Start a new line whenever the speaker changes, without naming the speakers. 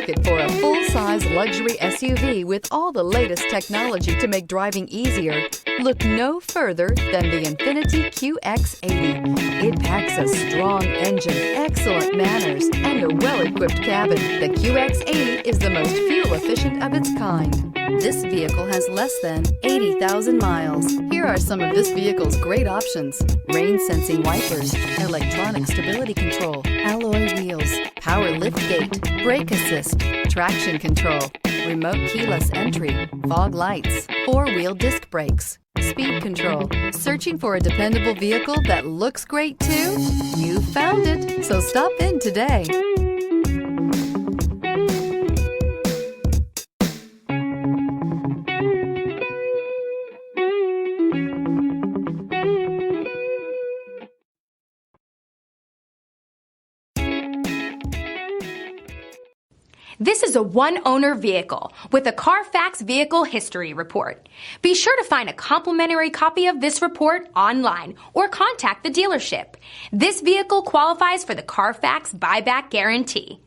market for a full-size luxury SUV with all the latest technology to make driving easier, look no further than the Infiniti Qx80. It packs a strong engine, excellent manners, and a well-equipped cabin. The Qx80 is the most fuel-efficient of its kind. This vehicle has less than 80,000 miles. Here are some of this vehicle's great options: rain-sensing wipers, electronic stability control, alloy wheels, power liftgate, brake assist, traction control, remote keyless entry, fog lights, four-wheel disc brakes, speed control. Searching for a dependable vehicle that looks great too? You found it, so stop in today.
This is a one-owner vehicle with a Carfax Vehicle History Report. Be sure to find a complimentary copy of this report online or contact the dealership. This vehicle qualifies for the Carfax Buyback Guarantee.